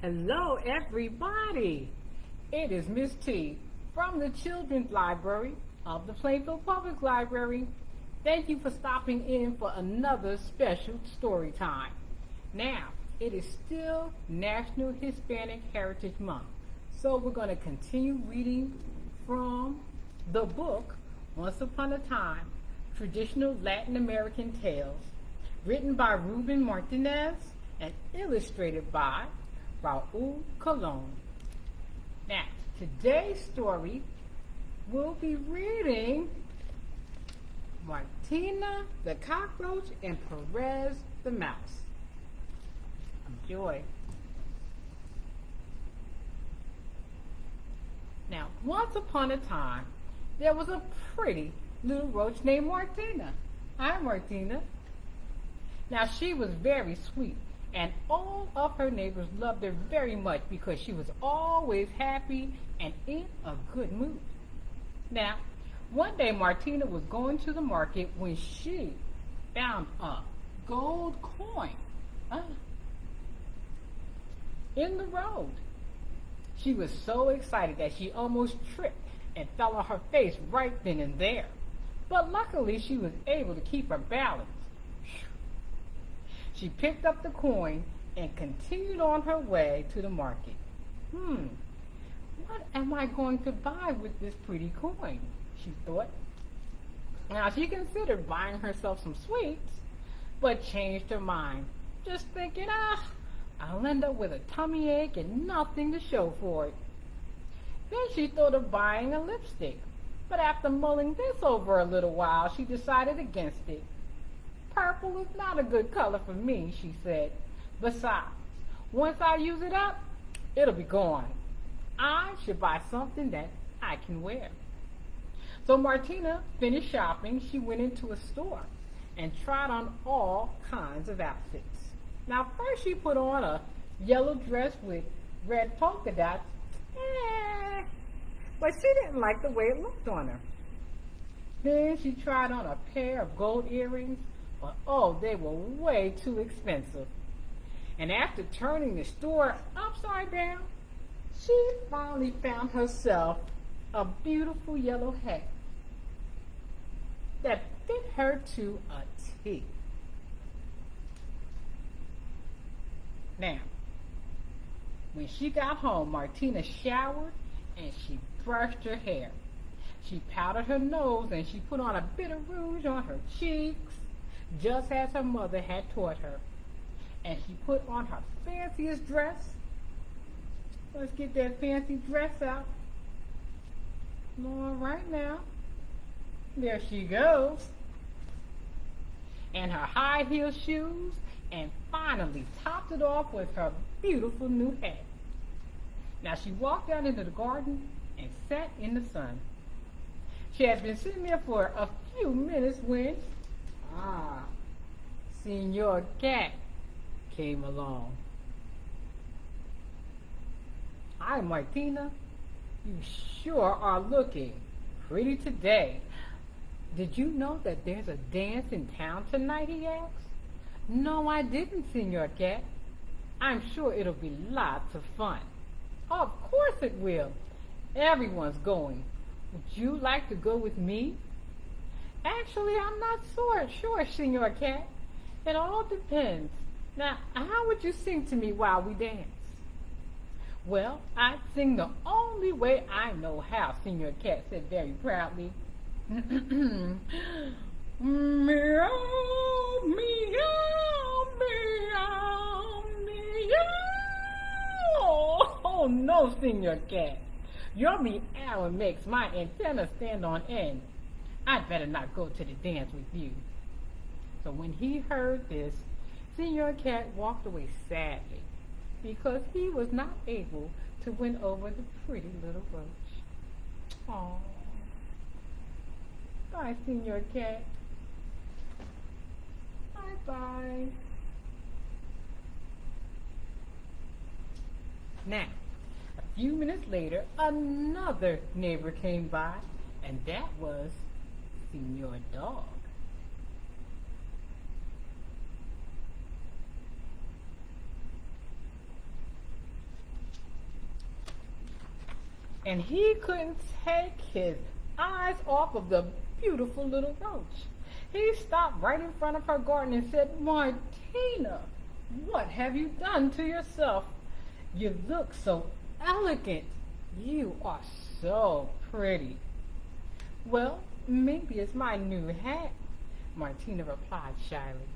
Hello, everybody. It is Miss T from the Children's Library of the Plainfield Public Library. Thank you for stopping in for another special story time. Now, it is still National Hispanic Heritage Month, so we're going to continue reading from the book Once Upon a Time, Traditional Latin American Tales, written by Rueben Martinez and illustrated by Raul. Now, today's story, we'll be reading Martina the Cockroach and Perez the Mouse. Enjoy. Now, once upon a time, there was a pretty little roach named Martina. Hi, Martina. Now, she was very sweet, and all of her neighbors loved her very much because she was always happy and in a good mood. Now, one day Martina was going to the market when she found a gold coin in the road. She was so excited that she almost tripped and fell on her face right then and there. But luckily she was able to keep her balance. She picked up the coin and continued on her way to the market. What am I going to buy with this pretty coin? She thought. Now she considered buying herself some sweets, but changed her mind, just thinking, I'll end up with a tummy ache and nothing to show for it. Then she thought of buying a lipstick, but after mulling this over a little while, she decided against it. Purple is not a good color for me, she said. Besides, once I use it up, it'll be gone. I should buy something that I can wear. So Martina finished shopping. She went into a store and tried on all kinds of outfits. Now, first she put on a yellow dress with red polka dots, but she didn't like the way it looked on her. Then she tried on a pair of gold earrings, but they were way too expensive. And after turning the store upside down, she finally found herself a beautiful yellow hat that fit her to a T. Now, when she got home, Martina showered and she brushed her hair. She powdered her nose and she put on a bit of rouge on her cheeks, just as her mother had taught her. And she put on her fanciest dress. Let's get that fancy dress out. All right now. There she goes. And her high heel shoes, and finally topped it off with her beautiful new hat. Now she walked out into the garden and sat in the sun. She had been sitting there for a few minutes when Senor Cat came along. Hi, Martina. You sure are looking pretty today. Did you know that there's a dance in town tonight, he asked. No, I didn't, Senor Cat. I'm sure it'll be lots of fun. Of course it will. Everyone's going. Would you like to go with me? Actually, I'm not sure, Senor Cat. It all depends. Now, how would you sing to me while we dance? Well, I'd sing the only way I know how, Senor Cat said very proudly. Meow, meow, meow, meow. Oh, no, Senor Cat. Your meowing makes my antenna stand on end. I'd better not go to the dance with you. So when he heard this, Senor Cat walked away sadly because he was not able to win over the pretty little roach. Aww. Bye, Senor Cat. Bye-bye. Now, a few minutes later, another neighbor came by, and that was Senor Dog. and he couldn't take his eyes off of the beautiful little roach. He stopped right in front of her garden and said, "Martina, what have you done to yourself? You look so elegant. You are so pretty." "Well, maybe it's my new hat," Martina replied shyly.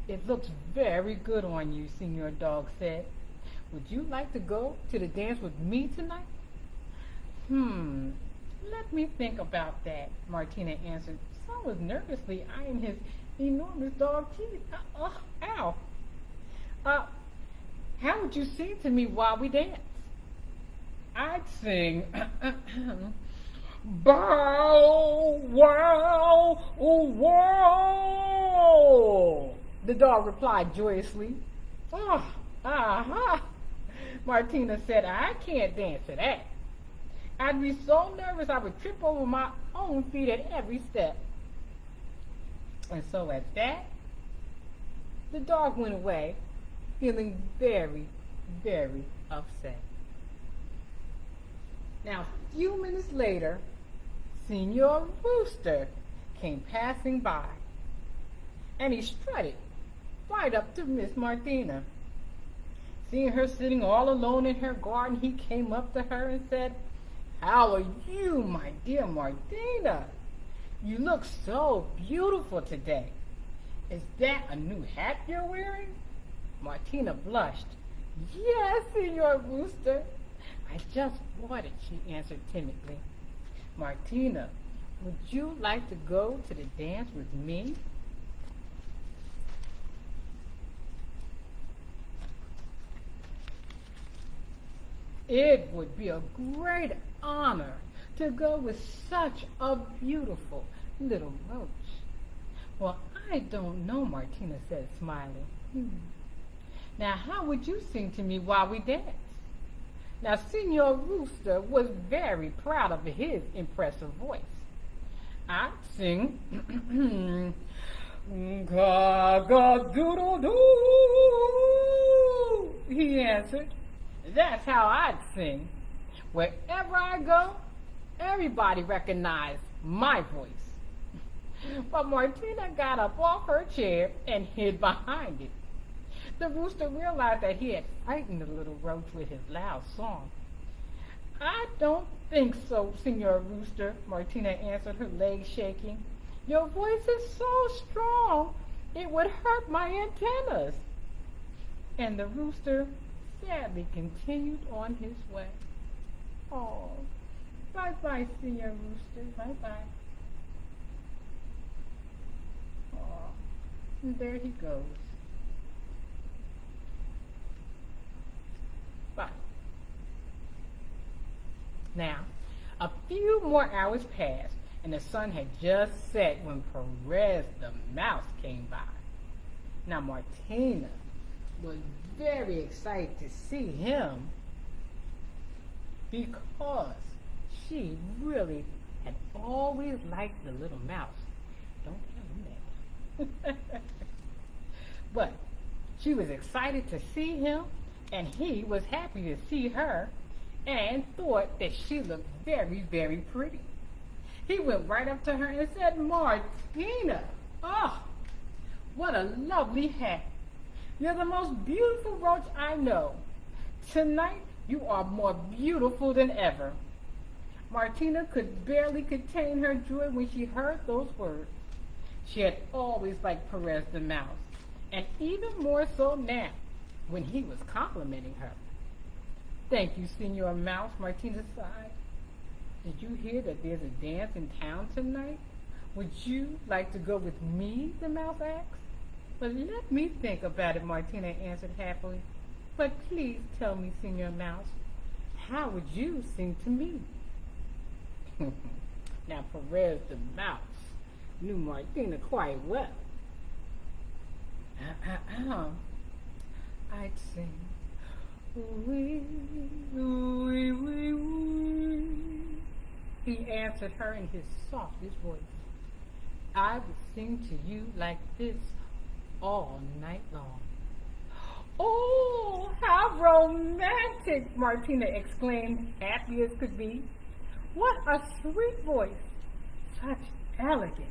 "It looks very good on you," Senor Dog said. "Would you like to go to the dance with me tonight?" Let me think about that," Martina answered, somewhat nervously eyeing his enormous dog teeth. Ow. How would you sing to me while we dance?" "I'd sing, bow, wow, wow," the dog replied joyously. Martina said, "I can't dance to that. I'd be so nervous I would trip over my own feet at every step." And so at that, the dog went away, feeling very, very upset. Now, a few minutes later, Senor Rooster came passing by, and he strutted right up to Miss Martina. Seeing her sitting all alone in her garden, he came up to her and said, "How are you, my dear Martina? You look so beautiful today. Is that a new hat you're wearing?" Martina blushed. "Yes, Senor Rooster. I just bought it," she answered timidly. "Martina, would you like to go to the dance with me?" "It would be a great honor to go with such a beautiful little roach." "Well, I don't know," Martina said, smiling. "Now, how would you sing to me while we dance?" Now, Senor Rooster was very proud of his impressive voice. "I'd sing, cock-a-doodle-doo," he answered. "That's how I'd sing. Wherever I go, everybody recognized my voice." But Martina got up off her chair and hid behind it. The rooster realized that he had frightened the little roach with his loud song. "I don't think so, Senor Rooster," Martina answered, her legs shaking. "Your voice is so strong, it would hurt my antennas." And the rooster sadly continued on his way. "Oh, bye-bye, Senor Rooster, bye-bye." Oh, and there he goes. Bye. Now, a few more hours passed, and the sun had just set when Perez the Mouse came by. Now, Martina was very excited to see him because she really had always liked the little mouse. Don't tell him that. But she was excited to see him, and he was happy to see her and thought that she looked very, very pretty. He went right up to her and said, "Martina, oh, what a lovely hat. You're the most beautiful roach I know. Tonight, you are more beautiful than ever." Martina could barely contain her joy when she heard those words. She had always liked Perez the Mouse, and even more so now, when he was complimenting her. "Thank you, Senor Mouse," Martina sighed. "Did you hear that there's a dance in town tonight? Would you like to go with me?" the mouse asked. "But let me think about it," Martina answered happily. "But please tell me, Senor Mouse, how would you sing to me?" Now, Perez the Mouse knew Martina quite well. "I'd sing, wee, wee, wee, wee," he answered her in his softest voice. "I would sing to you like this all night long. Oh, how romantic, Martina exclaimed, happy as could be. What a sweet voice, such elegance.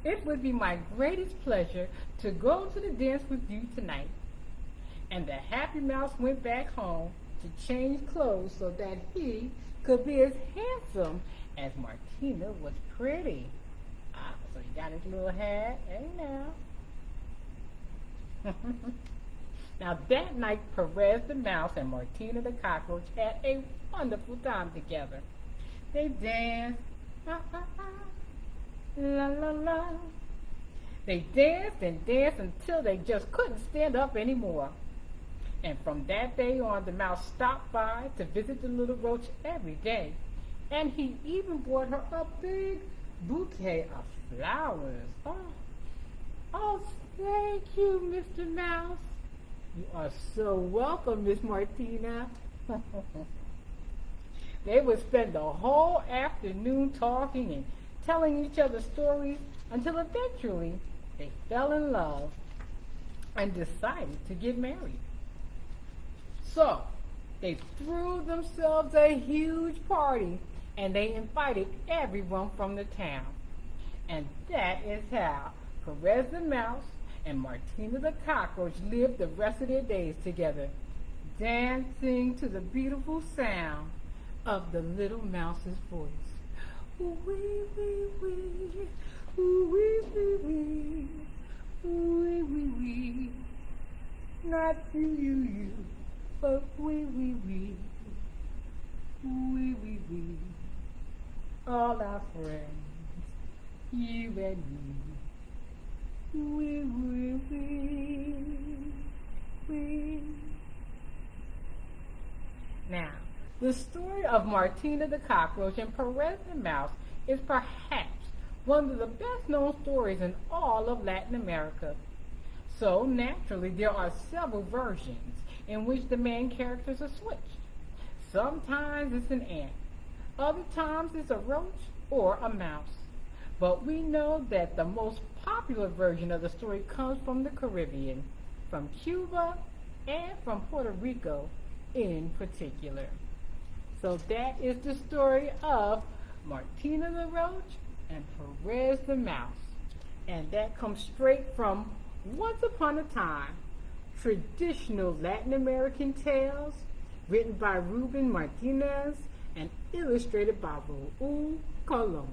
It would be my greatest pleasure to go to the dance with you tonight. And the happy mouse went back home to change clothes so that he could be as handsome as Martina was pretty. Ah, so he got his little hat. Hey now. Now that night, Perez the Mouse and Martina the Cockroach had a wonderful time together. They danced, la la la. They danced and danced until they just couldn't stand up anymore. And from that day on, the mouse stopped by to visit the little roach every day. And he even brought her a big bouquet of flowers. Oh, thank you, Mr. Mouse. You are so welcome, Miss Martina. They would spend the whole afternoon talking and telling each other stories until eventually they fell in love and decided to get married. So they threw themselves a huge party and they invited everyone from the town. And that is how Perez the Mouse and Martina the Cockroach lived the rest of their days together, dancing to the beautiful sound of the little mouse's voice. Ooh wee wee wee, ooh wee wee wee, ooh wee wee wee. Not you, but wee wee wee, ooh wee wee wee. All our friends, you and me. Wee wee wee wee. Now, the story of Martina the Cockroach and Perez the Mouse is perhaps one of the best known stories in all of Latin America. So naturally, there are several versions in which the main characters are switched. Sometimes it's an ant, other times it's a roach or a mouse. But we know that the most popular version of the story comes from the Caribbean, from Cuba, and from Puerto Rico in particular. So that is the story of Martina the Roach and Perez the Mouse. And that comes straight from Once Upon a Time, traditional Latin American tales written by Rueben Martinez and illustrated by Raul.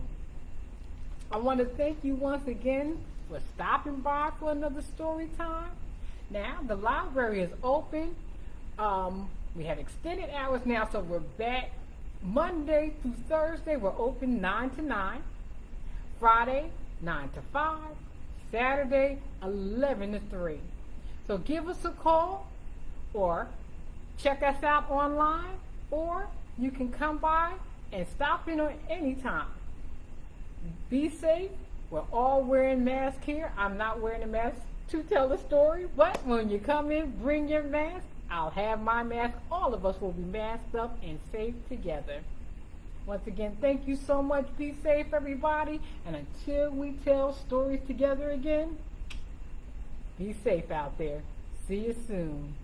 I want to thank you once again for stopping by for another story time. Now, the library is open. We have extended hours now, so we're back Monday through Thursday. We're open 9 to 9. Friday, 9 to 5. Saturday, 11 to 3. So give us a call or check us out online, or you can come by and stop in at any time. Be safe. We're all wearing masks here. I'm not wearing a mask to tell the story, but when you come in, bring your mask. I'll have my mask. All of us will be masked up and safe together. Once again, thank you so much. Be safe, everybody. And until we tell stories together again, be safe out there. See you soon.